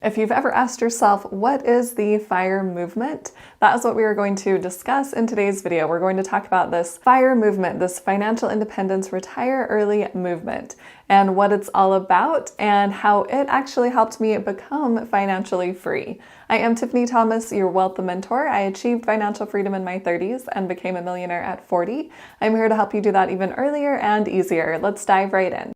If you've ever asked yourself, what is the FIRE movement? That is what we are going to discuss in today's video. We're going to talk about this FIRE movement, this financial independence retire early movement, and what it's all about and how it actually helped me become financially free. I am Tiffany Thomas, your wealth mentor. I achieved financial freedom in my 30s and became a millionaire at 40. I'm here to help you do that even earlier and easier. Let's dive right in.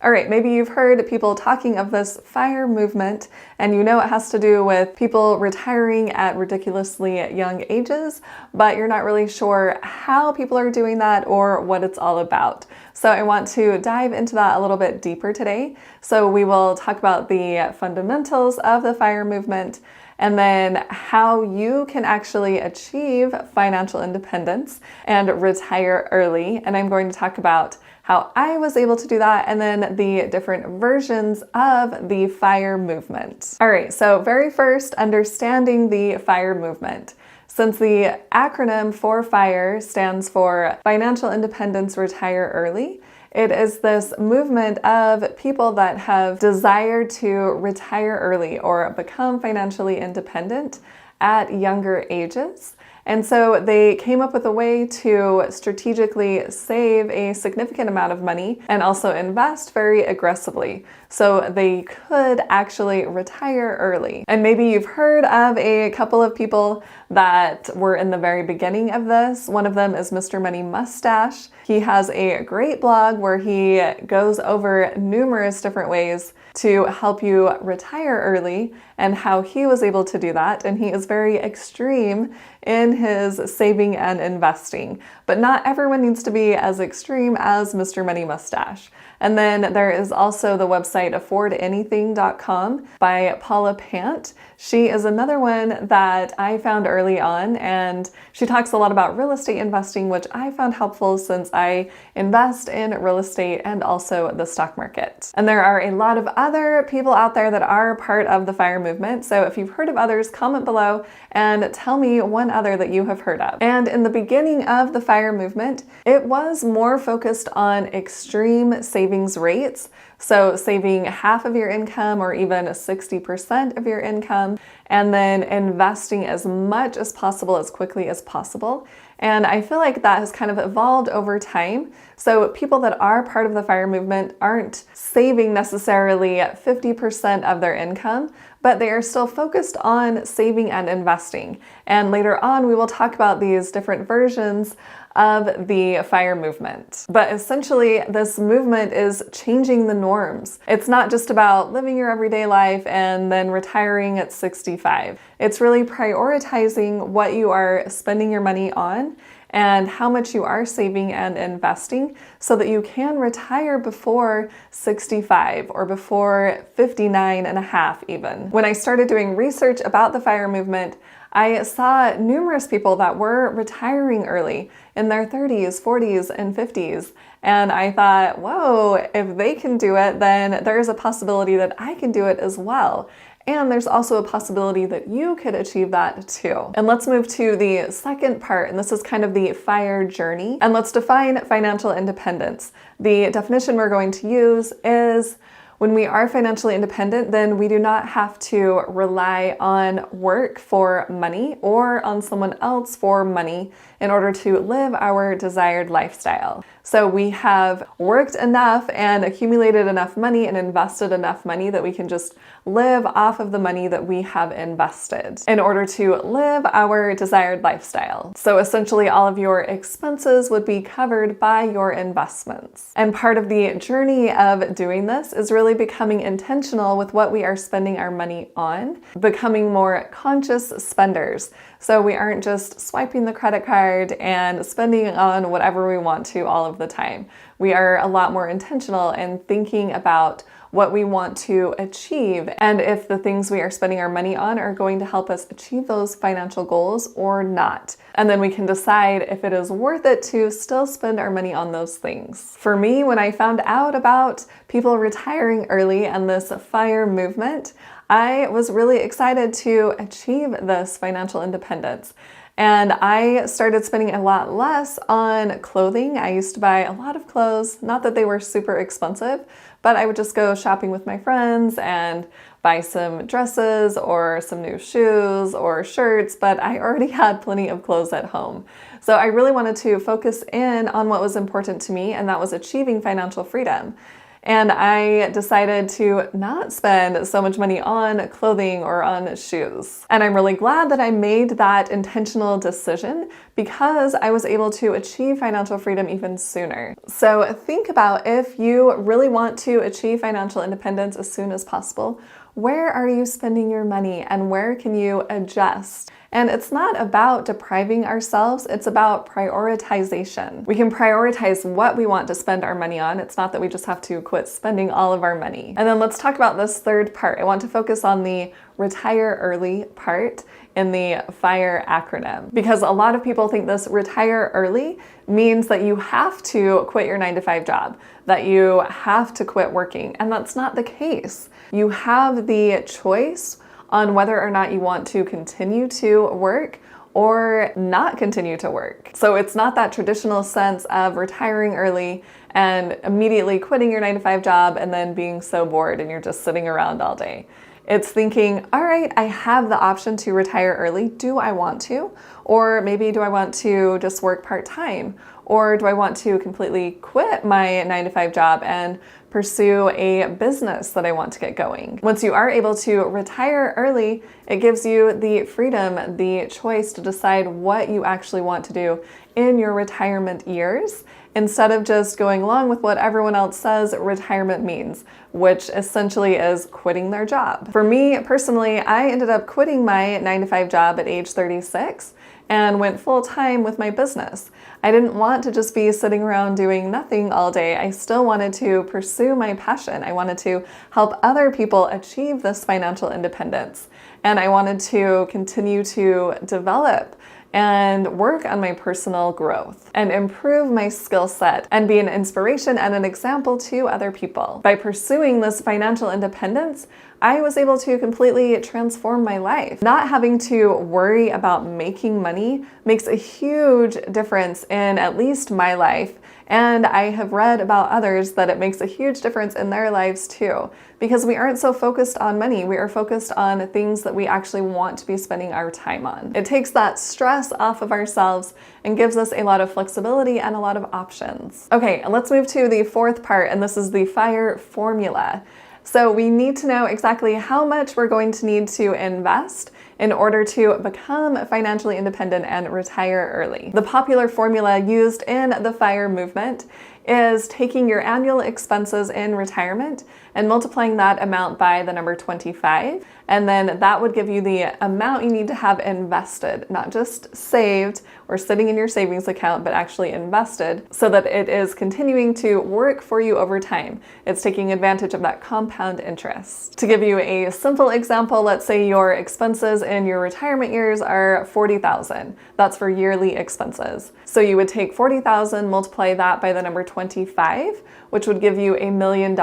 All right, maybe you've heard people talking of this FIRE movement, and you know it has to do with people retiring at ridiculously young ages, but you're not really sure how people are doing that or what it's all about. So I want to dive into that a little bit deeper today. So we will talk about the fundamentals of the FIRE movement, and then how you can actually achieve financial independence and retire early. And I'm going to talk about how I was able to do that, and then the different versions of the FIRE movement. All right, so very first, understanding the FIRE movement. Since the acronym for FIRE stands for Financial Independence Retire Early, it is this movement of people that have desired to retire early or become financially independent at younger ages. And so they came up with a way to strategically save a significant amount of money and also invest very aggressively so they could actually retire early. And maybe you've heard of a couple of people that were in the very beginning of this. One of them is Mr. Money Mustache. He has a great blog where he goes over numerous different ways to help you retire early and how he was able to do that. And he is very extreme in his saving and investing, but not everyone needs to be as extreme as Mr. Money Mustache. And then there is also the website affordanything.com by Paula Pant. She is another one that I found early on, and she talks a lot about real estate investing, which I found helpful since I invest in real estate and also the stock market. And there are a lot of other people out there that are part of the FIRE movement. So if you've heard of others, comment below and tell me one other that you have heard of. And in the beginning of the FIRE movement, it was more focused on extreme savings rates. So saving half of your income or even 60% of your income, and then investing as much as possible, as quickly as possible. And I feel like that has kind of evolved over time. So people that are part of the FIRE movement aren't saving necessarily 50% of their income, but they are still focused on saving and investing. And later on, we will talk about these different versions of the FIRE movement. But essentially, this movement is changing the norms. It's not just about living your everyday life and then retiring at 65. It's really prioritizing what you are spending your money on and how much you are saving and investing so that you can retire before 65 or before 59 and a half even. When I started doing research about the FIRE movement, I saw numerous people that were retiring early in their 30s, 40s, and 50s. And I thought, whoa, if they can do it, then there's a possibility that I can do it as well. And there's also a possibility that you could achieve that too. And let's move to the second part, and this is kind of the FIRE journey. And let's define financial independence. The definition we're going to use is when we are financially independent, then we do not have to rely on work for money or on someone else for money in order to live our desired lifestyle. So we have worked enough and accumulated enough money and invested enough money that we can just live off of the money that we have invested in order to live our desired lifestyle. So essentially all of your expenses would be covered by your investments. And part of the journey of doing this is really becoming intentional with what we are spending our money on, becoming more conscious spenders. So we aren't just swiping the credit card and spending on whatever we want to all of the time. We are a lot more intentional in thinking about what we want to achieve and if the things we are spending our money on are going to help us achieve those financial goals or not. And then we can decide if it is worth it to still spend our money on those things. For me, when I found out about people retiring early and this FIRE movement, I was really excited to achieve this financial independence. And I started spending a lot less on clothing. I used to buy a lot of clothes, not that they were super expensive, but I would just go shopping with my friends and buy some dresses or some new shoes or shirts, but I already had plenty of clothes at home. So I really wanted to focus in on what was important to me, and that was achieving financial freedom. And I decided to not spend so much money on clothing or on shoes. And I'm really glad that I made that intentional decision because I was able to achieve financial freedom even sooner. So think about, if you really want to achieve financial independence as soon as possible, where are you spending your money and where can you adjust? And it's not about depriving ourselves, it's about prioritization. We can prioritize what we want to spend our money on. It's not that we just have to quit spending all of our money. And then let's talk about this third part. I want to focus on the retire early part in the FIRE acronym, because a lot of people think this retire early means that you have to quit your 9-to-5 job, that you have to quit working, and that's not the case. You have the choice on whether or not you want to continue to work or not continue to work. So it's not that traditional sense of retiring early and immediately quitting your 9-to-5 job and then being so bored and you're just sitting around all day. It's thinking, all right, I have the option to retire early. Do I want to? Or maybe do I want to just work part-time? Or do I want to completely quit my 9-to-5 job and pursue a business that I want to get going? Once you are able to retire early, it gives you the freedom, the choice to decide what you actually want to do in your retirement years, instead of just going along with what everyone else says retirement means, which essentially is quitting their job. For me personally, I ended up quitting my 9-to-5 job at age 36 and went full-time with my business. I didn't want to just be sitting around doing nothing all day. I still wanted to pursue my passion. I wanted to help other people achieve this financial independence. And I wanted to continue to develop and work on my personal growth and improve my skill set and be an inspiration and an example to other people. By pursuing this financial independence, I was able to completely transform my life. Not having to worry about making money makes a huge difference in at least my life, and I have read about others that it makes a huge difference in their lives too, because we aren't so focused on money. We are focused on things that we actually want to be spending our time on. It takes that stress off of ourselves and gives us a lot of flexibility and a lot of options. Okay, let's move to the fourth part, and this is the FIRE formula. So we need to know exactly how much we're going to need to invest in order to become financially independent and retire early. The popular formula used in the FIRE movement is taking your annual expenses in retirement and multiplying that amount by the number 25. And then that would give you the amount you need to have invested, not just saved or sitting in your savings account, but actually invested so that it is continuing to work for you over time. It's taking advantage of that compound interest. To give you a simple example, let's say your expenses in your retirement years are $40,000. That's for yearly expenses. So you would take $40,000, multiply that by the number 25, which would give you $1 million.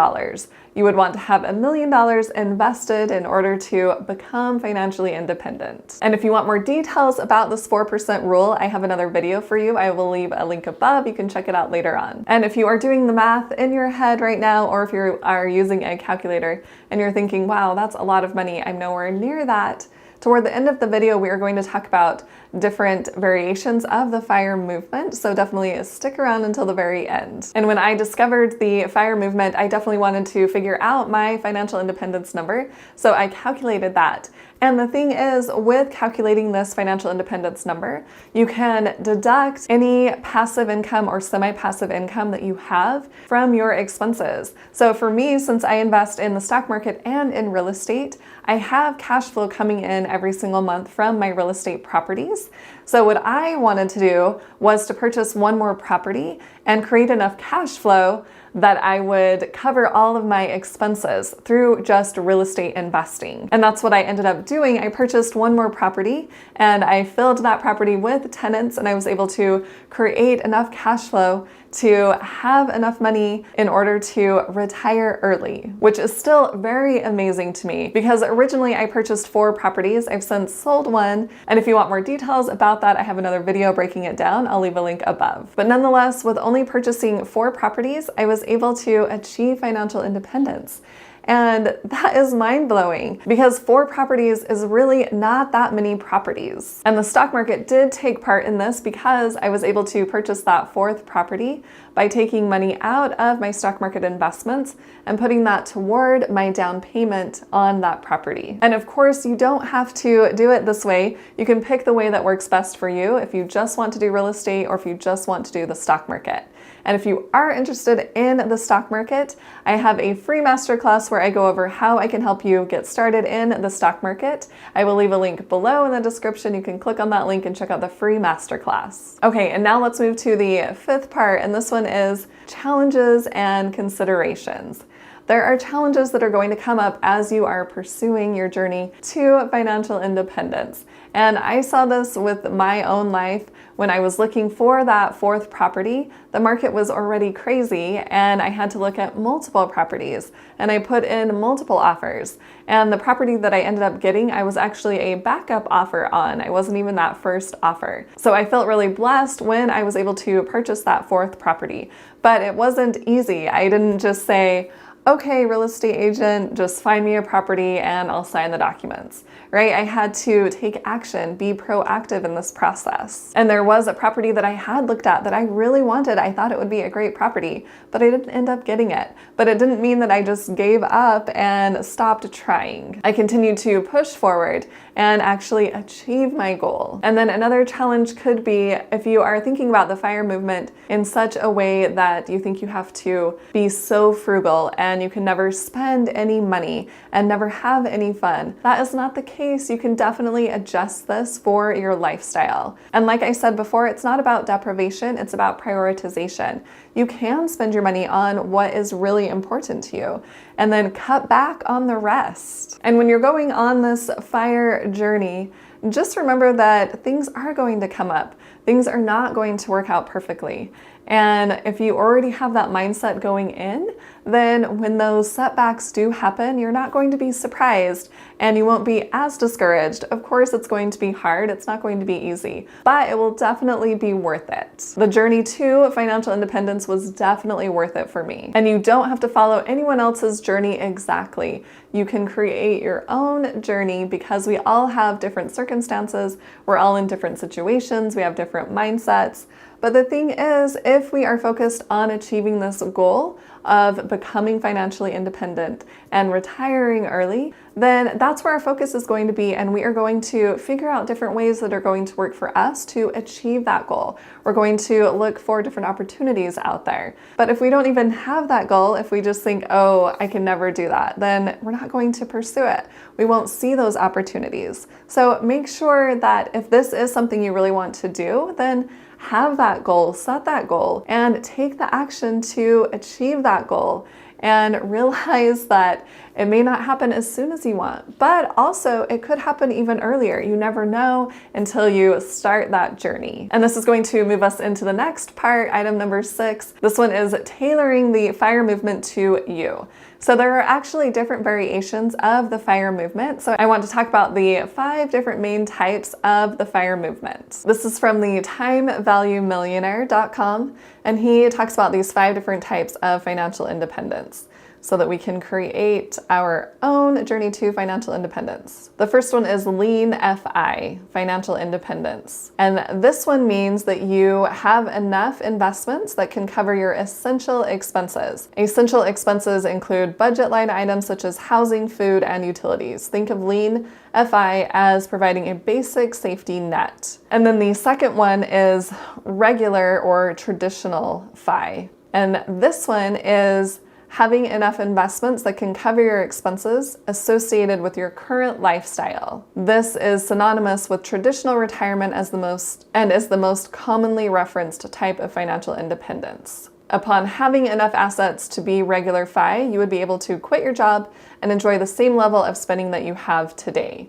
You would want to have $1 million invested in order to become financially independent. And if you want more details about this 4% rule, I have another video for you. I will leave a link above. You can check it out later on. And if you are doing the math in your head right now, or if you are using a calculator and you're thinking, wow, that's a lot of money, I'm nowhere near that, toward the end of the video, we are going to talk about different variations of the FIRE movement, so definitely stick around until the very end. And when I discovered the FIRE movement, I definitely wanted to figure out my financial independence number, so I calculated that. And the thing is, with calculating this financial independence number, you can deduct any passive income or semi-passive income that you have from your expenses. So for me, since I invest in the stock market and in real estate, I have cash flow coming in every single month from my real estate properties. So what I wanted to do was to purchase one more property and create enough cash flow that I would cover all of my expenses through just real estate investing. And that's what I ended up doing. I purchased one more property and I filled that property with tenants, and I was able to create enough cash flow to have enough money in order to retire early, which is still very amazing to me because originally I purchased 4 properties. I've since sold one. And if you want more details about about that, I have another video breaking it down. I'll leave a link above. But nonetheless, with only purchasing 4 properties, I was able to achieve financial independence. And that is mind-blowing because 4 properties is really not that many properties. And the stock market did take part in this because I was able to purchase that 4th property by taking money out of my stock market investments and putting that toward my down payment on that property. And of course, you don't have to do it this way. You can pick the way that works best for you if you just want to do real estate or if you just want to do the stock market. And if you are interested in the stock market, I have a free masterclass where I go over how I can help you get started in the stock market. I will leave a link below in the description. You can click on that link and check out the free masterclass. Okay, and now let's move to the 5th part, and this one is challenges and considerations. There are challenges that are going to come up as you are pursuing your journey to financial independence. And I saw this with my own life. When I was looking for that 4th property, the market was already crazy and I had to look at multiple properties and I put in multiple offers. And the property that I ended up getting, I was actually a backup offer on. I wasn't even that first offer. So I felt really blessed when I was able to purchase that 4th property. But it wasn't easy. I didn't just say, okay, real estate agent, just find me a property and I'll sign the documents, right? I had to take action, be proactive in this process. And there was a property that I had looked at that I really wanted. I thought it would be a great property, but I didn't end up getting it. But it didn't mean that I just gave up and stopped trying. I continued to push forward and actually achieve my goal. And then another challenge could be if you are thinking about the FIRE movement in such a way that you think you have to be so frugal and you can never spend any money and never have any fun. That is not the case. You can definitely adjust this for your lifestyle. And like I said before, it's not about deprivation, it's about prioritization. You can spend your money on what is really important to you and then cut back on the rest. And when you're going on this FIRE journey, just remember that things are going to come up. Things are not going to work out perfectly. And if you already have that mindset going in, then when those setbacks do happen, you're not going to be surprised and you won't be as discouraged. Of course, it's going to be hard. It's not going to be easy, but it will definitely be worth it. The journey to financial independence was definitely worth it for me. And you don't have to follow anyone else's journey exactly. You can create your own journey because we all have different circumstances. We're all in different situations. We have different mindsets. But the thing is, if we are focused on achieving this goal of becoming financially independent and retiring early, then that's where our focus is going to be, and we are going to figure out different ways that are going to work for us to achieve that goal. We're going to look for different opportunities out there. But if we don't even have that goal, if we just think, oh, I can never do that, then we're not going to pursue it. We won't see those opportunities. So make sure that if this is something you really want to do, then have that goal, set that goal, and take the action to achieve that goal. And realize that it may not happen as soon as you want, but also it could happen even earlier. You never know until you start that journey. And this is going to move us into the next part, item number 6. This one is tailoring the FIRE movement to you. So there are actually different variations of the FIRE movement. So I want to talk about the 5 different main types of the FIRE movement. This is from the timevaluemillionaire.com, and he talks about these 5 different types of financial independence so that we can create our own journey to financial independence. The first one is lean FI, financial independence. And this one means that you have enough investments that can cover your essential expenses. Essential expenses include budget line items such as housing, food, and utilities. Think of lean FI as providing a basic safety net. And then the second one is regular or traditional FI. And this one is having enough investments that can cover your expenses associated with your current lifestyle. This is synonymous with traditional retirement as the most commonly referenced type of financial independence. Upon having enough assets to be regular FI, you would be able to quit your job and enjoy the same level of spending that you have today.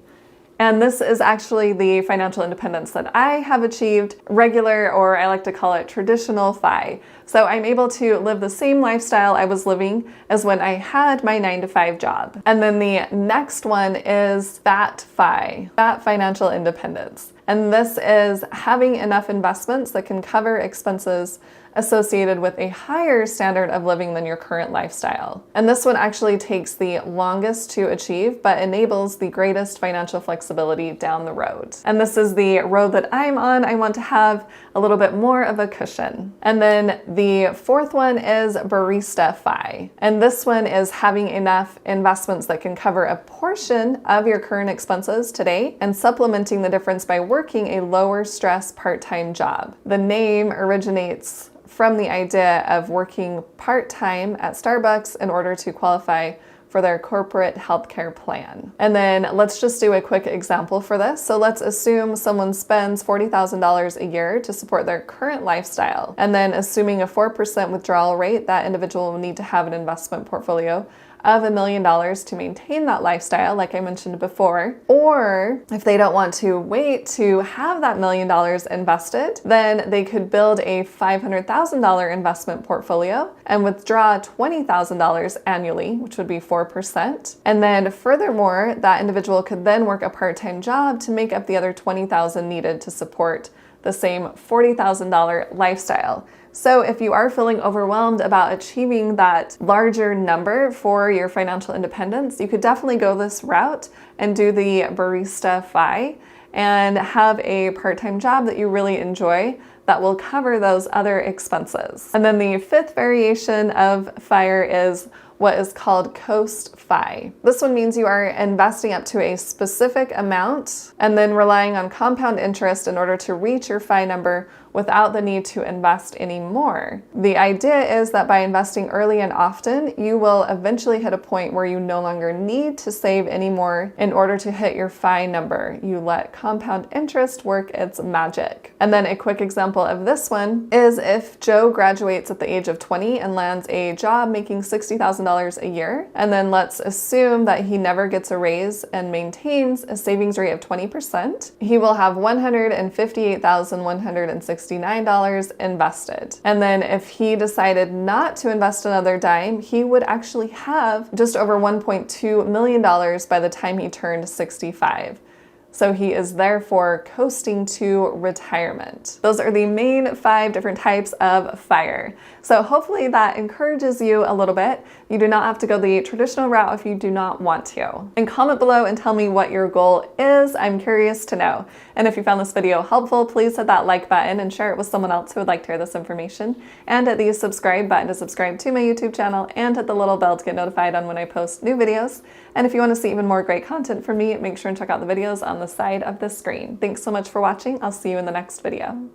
And this is actually the financial independence that I have achieved, regular, or I like to call it traditional FI. So I'm able to live the same lifestyle I was living as when I had my 9-to-5 job. And then the next one is FAT FI, Fat Financial Independence. And this is having enough investments that can cover expenses associated with a higher standard of living than your current lifestyle. And this one actually takes the longest to achieve, but enables the greatest financial flexibility down the road. And this is the road that I'm on. I want to have a little bit more of a cushion. And then the fourth one is Barista FI. And this one is having enough investments that can cover a portion of your current expenses today and supplementing the difference by working a lower stress part-time job. The name originates from the idea of working part-time at Starbucks in order to qualify for their corporate healthcare plan. And then let's just do a quick example for this. So let's assume someone spends $40,000 a year to support their current lifestyle. And then assuming a 4% withdrawal rate, that individual will need to have an investment portfolio of $1 million to maintain that lifestyle, like I mentioned before. Or if they don't want to wait to have that $1 million invested, then they could build a $500,000 investment portfolio and withdraw $20,000 annually, which would be 4%. And then furthermore, that individual could then work a part-time job to make up the other $20,000 needed to support the same $40,000 lifestyle. So if you are feeling overwhelmed about achieving that larger number for your financial independence, you could definitely go this route and do the Barista FI and have a part-time job that you really enjoy that will cover those other expenses. And then the fifth variation of FIRE is what is called Coast FI. This one means you are investing up to a specific amount and then relying on compound interest in order to reach your FI number without the need to invest any more. The idea is that by investing early and often, you will eventually hit a point where you no longer need to save any more in order to hit your FI number. You let compound interest work its magic. And then a quick example of this one is if Joe graduates at the age of 20 and lands a job making $60,000 a year, and then let's assume that he never gets a raise and maintains a savings rate of 20%, he will have $158,169 invested. And then if he decided not to invest another dime, he would actually have just over $1.2 million by the time he turned 65. So he is therefore coasting to retirement. Those are the main 5 different types of FIRE. So hopefully that encourages you a little bit. You do not have to go the traditional route if you do not want to. And comment below and tell me what your goal is. I'm curious to know. And if you found this video helpful, please hit that like button and share it with someone else who would like to hear this information. And hit the subscribe button to subscribe to my YouTube channel and hit the little bell to get notified on when I post new videos. And if you want to see even more great content from me, make sure and check out the videos on the side of the screen. Thanks so much for watching. I'll see you in the next video.